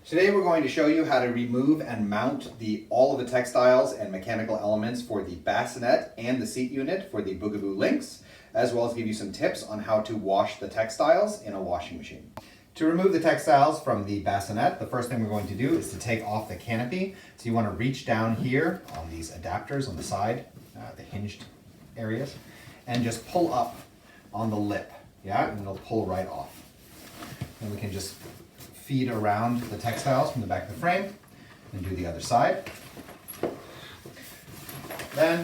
Today we're going to show you how to remove and mount all of the textiles and mechanical elements for the bassinet and the seat unit for the Bugaboo Lynx, as well as give you some tips on how to wash the textiles in a washing machine. To remove the textiles from the bassinet, the first thing we're going to do is to take off the canopy. So you want to reach down here on these adapters on the side, the hinged areas, and just pull up on the lip, yeah, and it'll pull right off. And we can just feed around the textiles from the back of the frame and do the other side. Then,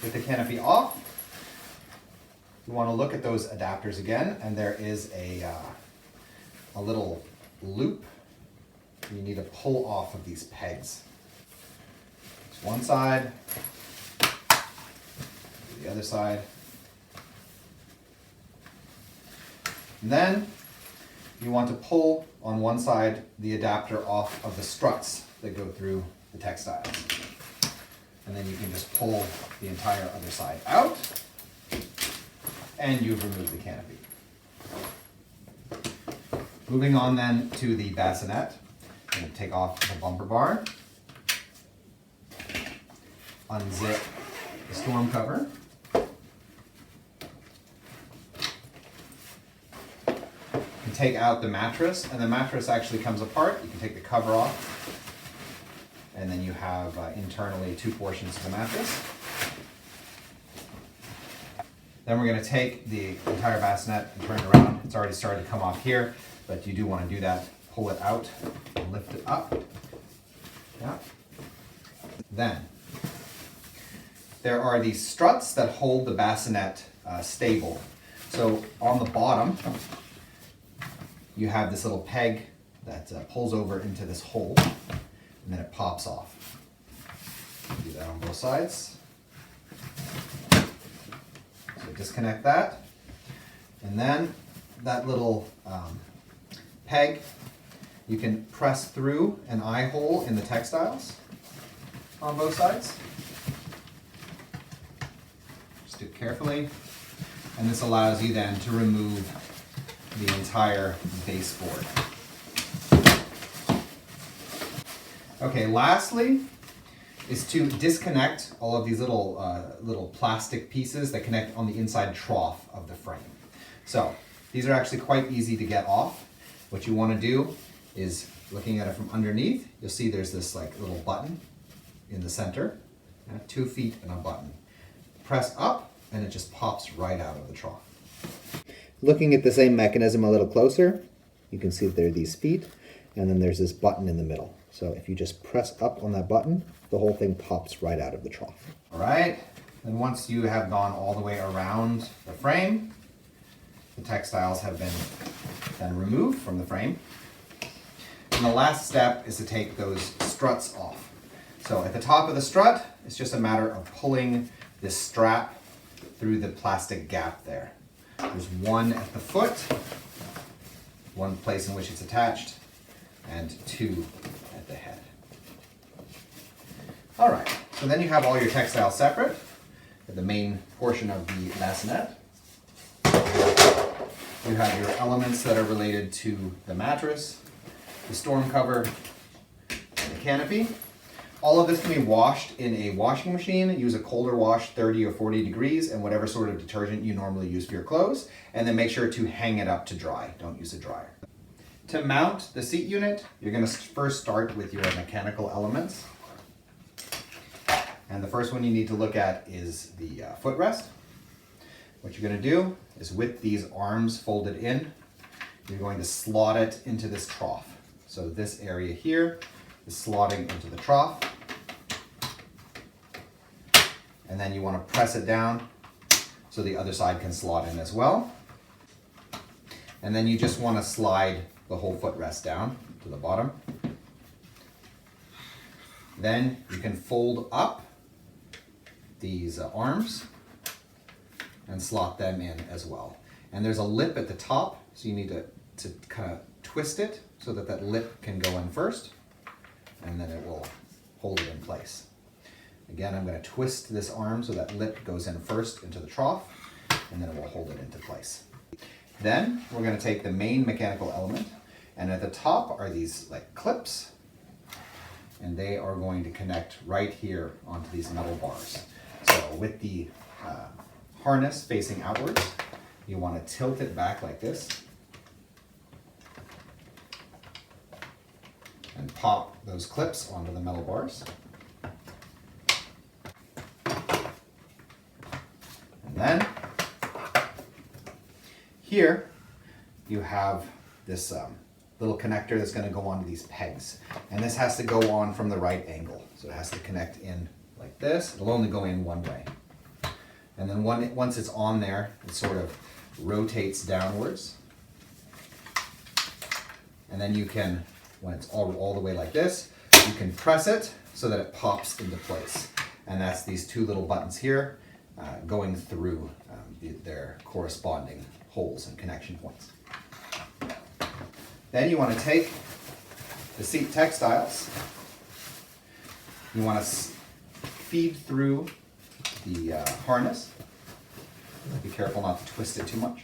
with the canopy off, you want to look at those adapters again, and there is a little loop you need to pull off of these pegs. It's one side, the other side, and then you want to pull on one side the adapter off of the struts that go through the textiles. And then you can just pull the entire other side out, and you've removed the canopy. Moving on then to the bassinet, I'm going to take off the bumper bar, unzip the storm cover, take out the mattress, and the mattress actually comes apart. You can take the cover off, and then you have internally two portions of the mattress. Then we're going to take the entire bassinet and turn it around. It's already started to come off here, but you do want to do that. Pull it out and lift it up. Yeah. Then there are these struts that hold the bassinet stable. So on the bottom, you have this little peg that pulls over into this hole, and then it pops off. Do that on both sides. So disconnect that, and then that little peg, you can press through an eye hole in the textiles on both sides. Just do it carefully, and this allows you then to remove the entire baseboard. Okay, lastly is to disconnect all of these little plastic pieces that connect on the inside trough of the frame. So these are actually quite easy to get off. What you want to do is, looking at it from underneath, you'll see there's this like little button in the center, 2 feet and a button. Press up and it just pops right out of the trough. Looking at the same mechanism a little closer, you can see that there are these feet, and then there's this button in the middle. So if you just press up on that button, the whole thing pops right out of the trough. All right, and once you have gone all the way around the frame, the textiles have been then removed from the frame. And the last step is to take those struts off. So at the top of the strut, it's just a matter of pulling this strap through the plastic gap there. There's one at the foot, one place in which it's attached, and 2 at the head. All right, so then you have all your textiles separate. The main portion of the bassinet. You have your elements that are related to the mattress, the storm cover, and the canopy. All of this can be washed in a washing machine. Use a colder wash, 30 or 40 degrees, and whatever sort of detergent you normally use for your clothes. And then make sure to hang it up to dry. Don't use a dryer. To mount the seat unit, you're going to first start with your mechanical elements. And the first one you need to look at is the footrest. What you're going to do is, with these arms folded in, you're going to slot it into this trough. So this area here is slotting into the trough, and then you want to press it down so the other side can slot in as well. And then you just want to slide the whole footrest down to the bottom. Then you can fold up these arms and slot them in as well. And there's a lip at the top, so you need to kind of twist it so that that lip can go in first, and then it will hold it in place. Again, I'm going to twist this arm so that lip goes in first into the trough, and then it will hold it into place. Then we're going to take the main mechanical element And at the top are these like clips, and they are going to connect right here onto these metal bars. So with the harness facing outwards, you want to tilt it back like this and pop those clips onto the metal bars. And then here you have this little connector that's going to go onto these pegs. And this has to go on from the right angle. So it has to connect in like this. It'll only go in one way. And then once it's on there, it sort of rotates downwards. And then you can, when it's all the way like this, you can press it so that it pops into place. And that's these two little buttons here going through their corresponding holes and connection points. Then you want to take the seat textiles. You want to feed through the harness. Be careful not to twist it too much.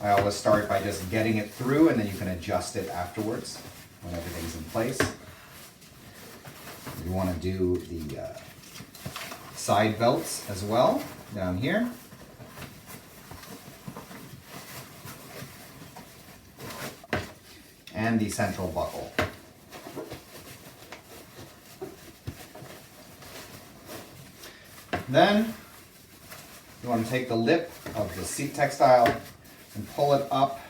I always start by just getting it through, and then you can adjust it afterwards when everything's in place. You want to do the side belts as well down here. And the central buckle. Then you want to take the lip of the seat textile and pull it up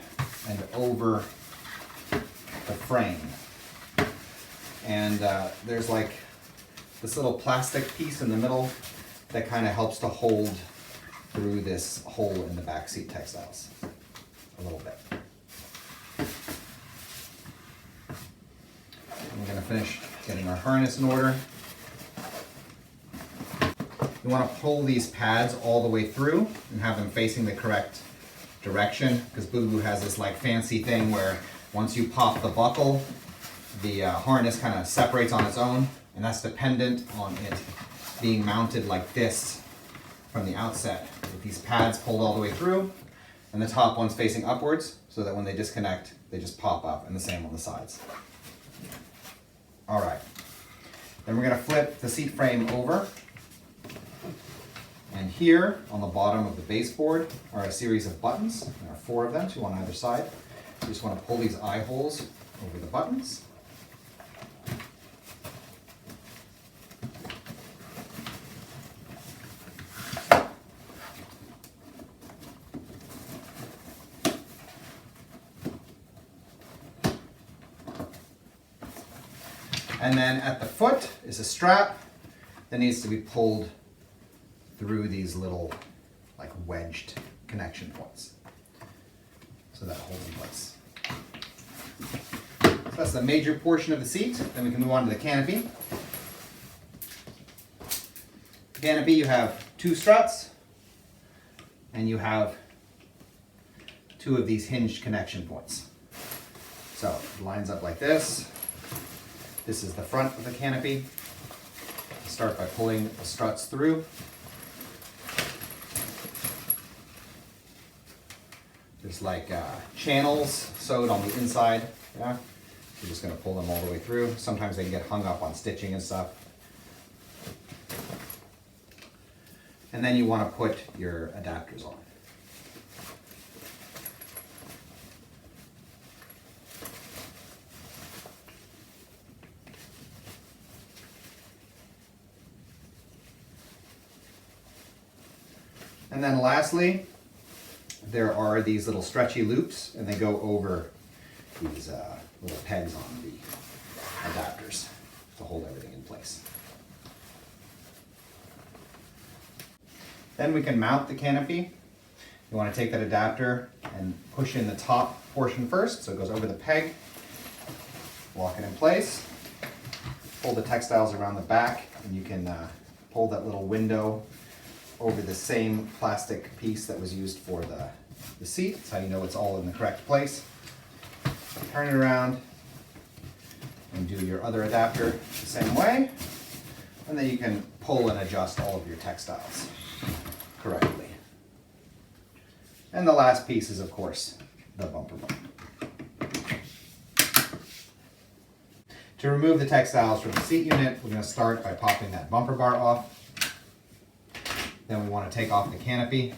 and over the frame. And there's like this little plastic piece in the middle that kind of helps to hold through this hole in the back seat textiles a little bit. And we're going to finish getting our harness in order. You want to pull these pads all the way through and have them facing the correct direction, because Bugaboo has this like fancy thing where once you pop the buckle, the harness kind of separates on its own, and that's dependent on it being mounted like this from the outset, with these pads pulled all the way through and the top ones facing upwards, so that when they disconnect, they just pop up, and the same on the sides. All right, then we're going to flip the seat frame over. And here on the bottom of the baseboard are a series of buttons. There are 4 of them, 2 on either side. You just want to pull these eye holes over the buttons. And then at the foot is a strap that needs to be pulled through these little like wedged connection points, so that holds in place. So that's the major portion of the seat. Then we can move on to the canopy. The canopy, you have 2 struts, and you have 2 of these hinged connection points. So it lines up like this. This is the front of the canopy. Start by pulling the struts through. There's like channels sewed on the inside. Yeah, you're just going to pull them all the way through. Sometimes they can get hung up on stitching and stuff. And then you want to put your adapters on. And then lastly, there are these little stretchy loops, and they go over these little pegs on the adapters to hold everything in place. Then we can mount the canopy. You want to take that adapter and push in the top portion first, so it goes over the peg, lock it in place, pull the textiles around the back, and you can pull that little window over the same plastic piece that was used for the seat. That's how you know it's all in the correct place. Turn it around and do your other adapter the same way, and then you can pull and adjust all of your textiles correctly. And the last piece is, of course, the bumper bar. To remove the textiles from the seat unit, we're going to start by popping that bumper bar off. Then we want to take off the canopy,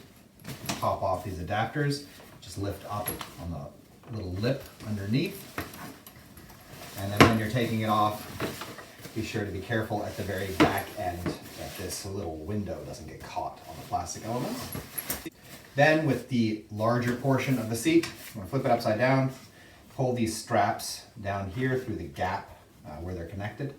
pop off these adapters, just lift up on the little lip underneath. And then when you're taking it off, be sure to be careful at the very back end that this little window doesn't get caught on the plastic elements. Then with the larger portion of the seat, I'm going to flip it upside down, pull these straps down here through the gap where they're connected.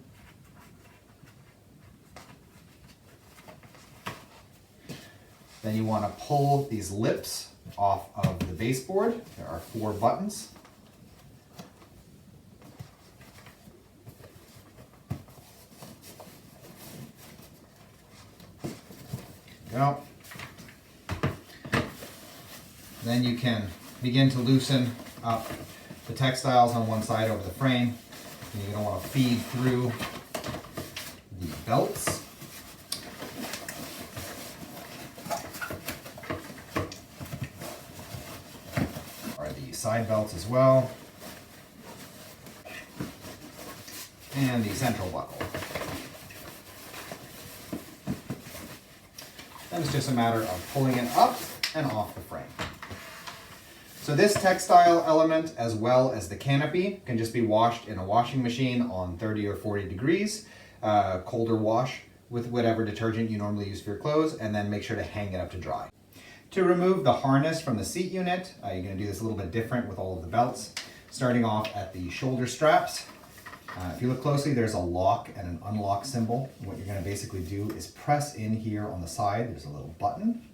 Then you want to pull these lips off of the baseboard. There are 4 buttons. Go. Then you can begin to loosen up the textiles on one side over the frame. And you're going to want to feed through the belts. Or the side belts as well. And the central buckle. Then it's just a matter of pulling it up and off the frame. So this textile element, as well as the canopy, can just be washed in a washing machine on 30 or 40 degrees, colder wash with whatever detergent you normally use for your clothes, and then make sure to hang it up to dry. To remove the harness from the seat unit, you're going to do this a little bit different with all of the belts, starting off at the shoulder straps. If you look closely, there's a lock and an unlock symbol. What you're going to basically do is press in here on the side. There's a little button,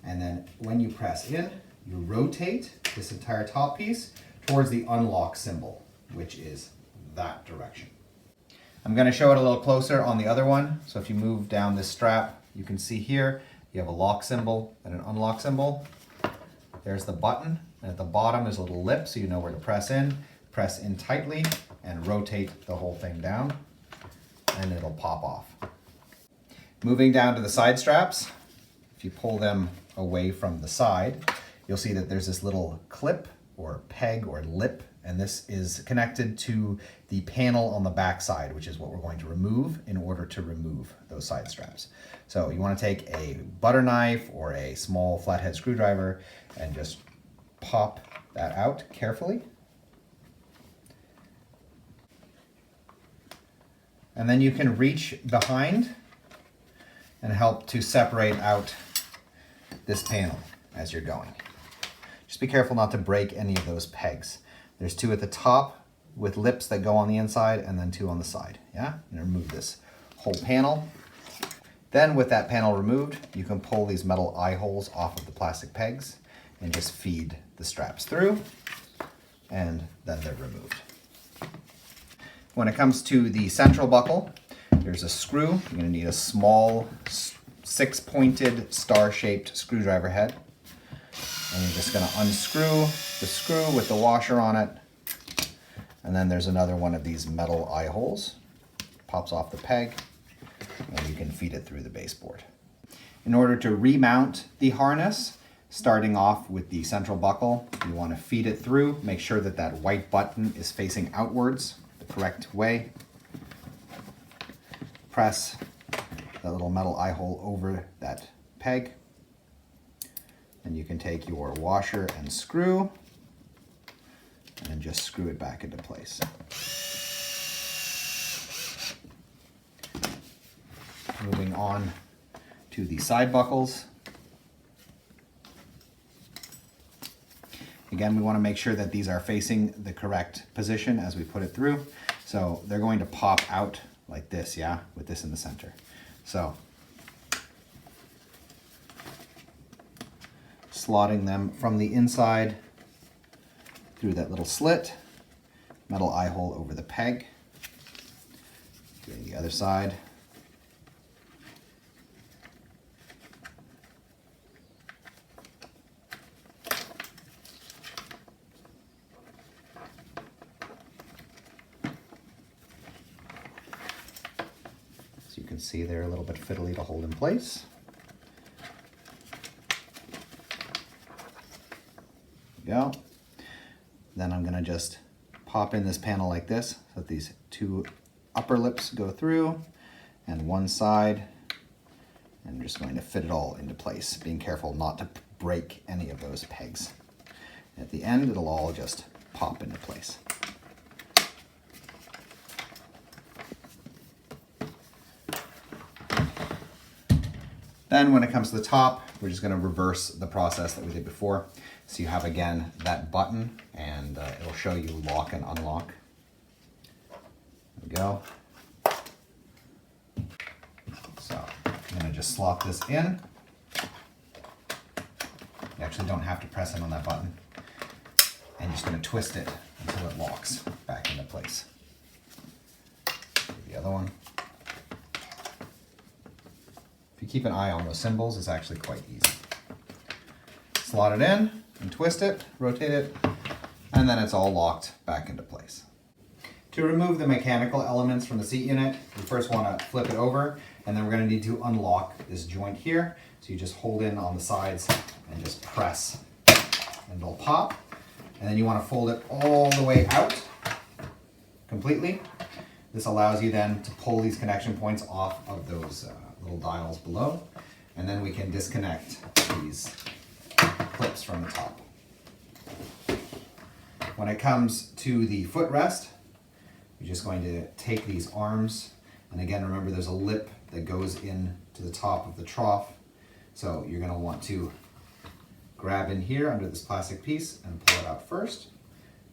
and then when you press in, you rotate this entire top piece towards the unlock symbol, which is that direction. I'm going to show it a little closer on the other one. So if you move down this strap, you can see here you have a lock symbol and an unlock symbol. There's the button, and at the bottom is a little lip so you know where to press in. Press in tightly and rotate the whole thing down, and it'll pop off. Moving down to the side straps, if you pull them away from the side, you'll see that there's this little clip or peg or lip, and this is connected to the panel on the back side, which is what we're going to remove in order to remove those side straps. So you want to take a butter knife or a small flathead screwdriver and just pop that out carefully. And then you can reach behind and help to separate out this panel as you're going. Just be careful not to break any of those pegs. There's 2 at the top with lips that go on the inside, and then 2 on the side. Yeah? And remove this whole panel. Then with that panel removed, you can pull these metal eye holes off of the plastic pegs and just feed the straps through, and then they're removed. When it comes to the central buckle, there's a screw. You're going to need a small 6-pointed star-shaped screwdriver head. And you're just going to unscrew the screw with the washer on it. And then there's another one of these metal eye holes. Pops off the peg, and you can feed it through the baseboard. In order to remount the harness, starting off with the central buckle, you want to feed it through. Make sure that that white button is facing outwards the correct way. Press the little metal eye hole over that peg. And you can take your washer and screw and then just screw it back into place. Moving on to the side buckles. Again, we want to make sure that these are facing the correct position as we put it through. So they're going to pop out like this, yeah, with this in the center. So slotting them from the inside through that little slit, metal eye hole over the peg, doing the other side. So you can see they're a little bit fiddly to hold in place. go. Then I'm gonna just pop in this panel like this so that these two upper lips go through and one side. I'm just going to fit it all into place, being careful not to break any of those pegs. At the end, it'll all just pop into place. Then when it comes to the top, we're just going to reverse the process that we did before. So you have, again, that button, and it'll show you lock and unlock. There we go. So I'm going to just slot this in. You actually don't have to press in on that button. And you're just going to twist it until it locks back into place. The other one. If you keep an eye on those symbols, it's actually quite easy. Slot it in and twist it, rotate it, and then it's all locked back into place. To remove the mechanical elements from the seat unit, you first want to flip it over, and then we're going to need to unlock this joint here. So you just hold in on the sides and just press, and it'll pop. And then you want to fold it all the way out completely. This allows you then to pull these connection points off of those little dials below, and then we can disconnect these clips from the top. When it comes to the footrest, you're just going to take these arms, and again, remember there's a lip that goes in to the top of the trough, so you're going to want to grab in here under this plastic piece and pull it out first,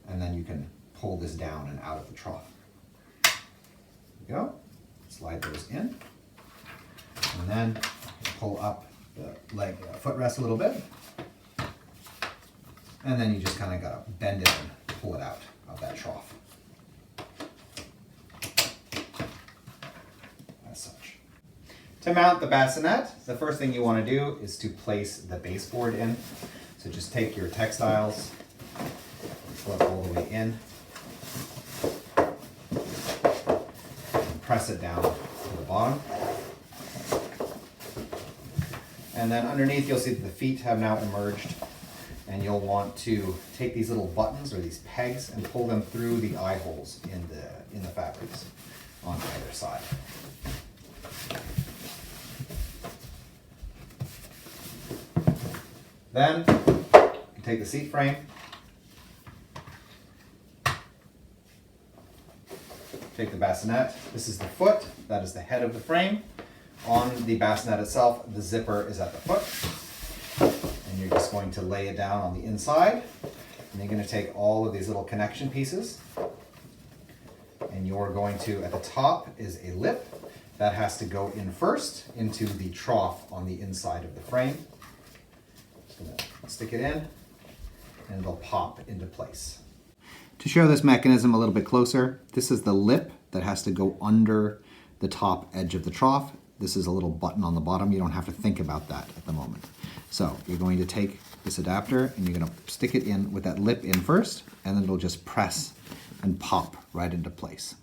and then you can pull this down and out of the trough. There you go. Slide those in, and then pull up the leg footrest a little bit, and then you just kind of got to bend it and pull it out of that trough. As such. To mount the bassinet, the first thing you want to do is to place the baseboard in. So just take your Textiles, flip all the way in, and press it down to the bottom. And then underneath you'll see that the feet have now emerged, and you'll want to take these little buttons or these pegs and pull them through the eye holes in the fabrics on either side. Then you take the seat frame, take the bassinet. This is the foot, that is the head of the frame. On the bassinet itself, the zipper is at the foot. And you're just going to lay it down on the inside. And you're going to take all of these little connection pieces. And you're going to, at the top is a lip that has to go in first into the trough on the inside of the frame. Just going to stick it in, and it'll pop into place. To show this mechanism a little bit closer, this is the lip that has to go under the top edge of the trough. This is a little button on the bottom. You don't have to think about that at the moment. So you're going to take this adapter and you're going to stick it in with that lip in first, and then it'll just press and pop right into place.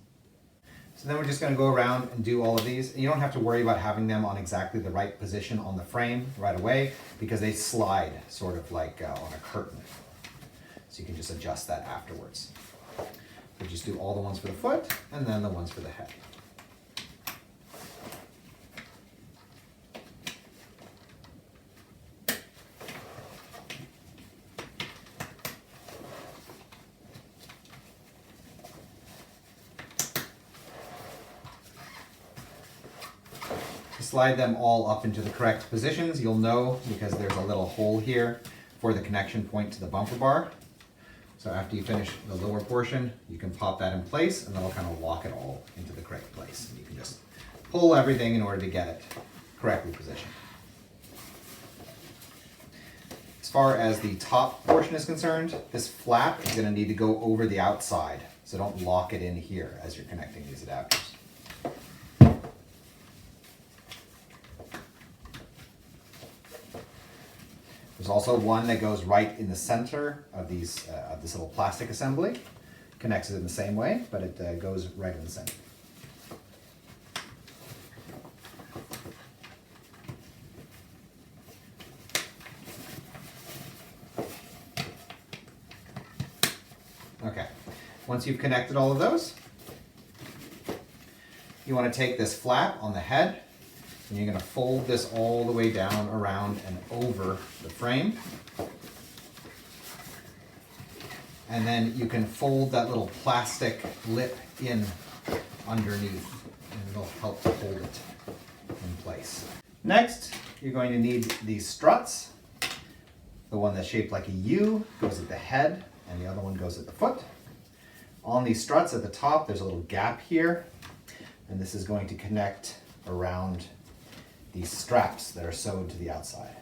So then we're just going to go around and do all of these. And you don't have to worry about having them on exactly the right position on the frame right away, because they slide sort of like on a curtain. So you can just adjust that afterwards. So just do all the ones for the foot and then the ones for the head. Slide them all up into the correct positions. You'll know because there's a little hole here for the connection point to the bumper bar. So after you finish the lower portion, you can pop that in place, and that'll kind of lock it all into the correct place. And you can just pull everything in order to get it correctly positioned. As far as the top portion is concerned, this flap is going to need to go over the outside. So don't lock it in here as you're connecting these adapters. There's also one that goes right in the center of these of this little plastic assembly. Connects it in the same way, but it goes right in the center. Once you've connected all of those, you want to take this flap on the head and you're going to fold this all the way down, around, and over the frame. And then you can fold that little plastic lip in underneath and it'll help to hold it in place. Next, you're going to need these struts. The one that's shaped like a U goes at the head and the other one goes at the foot. On these struts at the top, there's a little gap here, and this is going to connect around these straps that are sewed to the outside.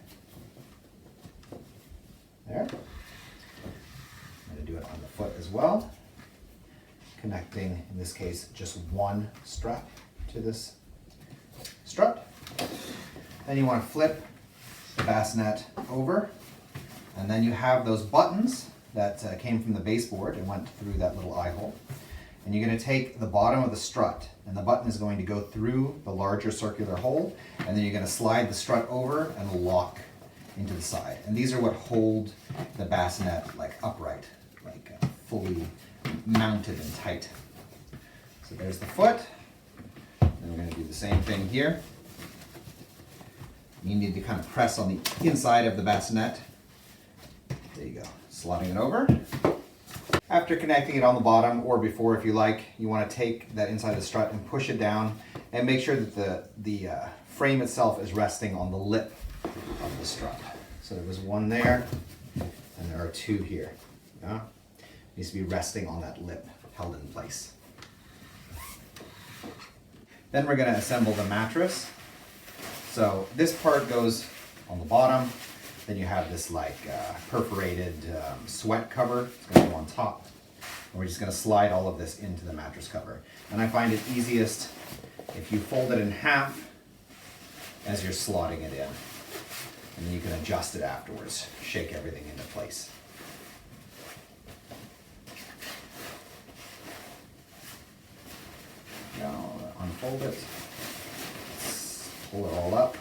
There. I'm going to do it on the foot as well, connecting, in this case, just one strap to this strut. Then you want to flip the bassinet over, and then you have those buttons that came from the baseboard and went through that little eye hole. And you're going to take the bottom of the strut, and the button is going to go through the larger circular hole, and then you're going to slide the strut over and lock into the side. And these are what hold the bassinet like upright, like fully mounted and tight. So there's the foot. And we're going to do the same thing here. You need to kind of press on the inside of the bassinet. There you go, slotting it over. After connecting it on the bottom, or before if you like, you want to take that inside the strut and push it down and make sure that the frame itself is resting on the lip of the strut. So there was one there, and there are two here. Yeah? It needs to be resting on that lip, held in place. Then we're going to assemble the mattress. So this part goes on the bottom. Then you have this like perforated sweat cover. It's going to go on top. And we're just going to slide all of this into the mattress cover. And I find it easiest if you fold it in half as you're slotting it in. And then you can adjust it afterwards. Shake everything into place. Now unfold it. Pull it all up.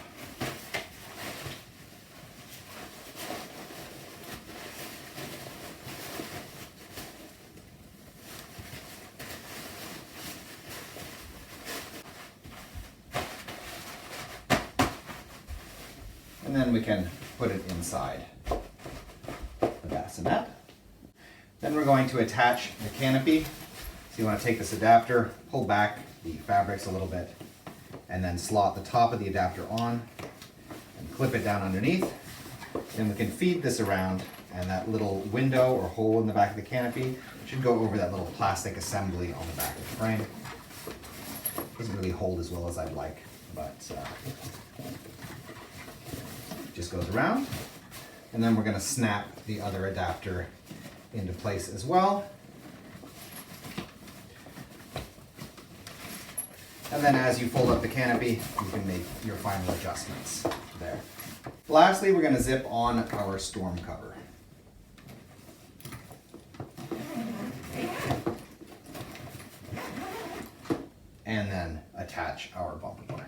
And then we can put it inside the bassinet. Then we're going to attach the canopy. So you want to take this adapter, pull back the fabrics a little bit, and then slot the top of the adapter on and clip it down underneath. Then we can feed this around, and that little window or hole in the back of the canopy should go over that little plastic assembly on the back of the frame. Doesn't really hold as well as I'd like, but just goes around. And then we're going to snap the other adapter into place as well. And then as you fold up the canopy, you can make your final adjustments there. Lastly, we're going to zip on our storm cover. And then attach our bumper bar.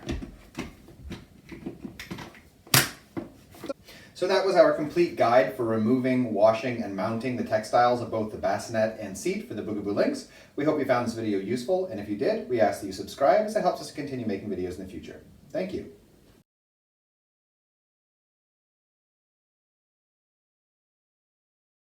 So that was our complete guide for removing, washing, and mounting the textiles of both the bassinet and seat for the Bugaboo Lynx. We hope you found this video useful, and if you did, we ask that you subscribe as it helps us to continue making videos in the future. Thank you.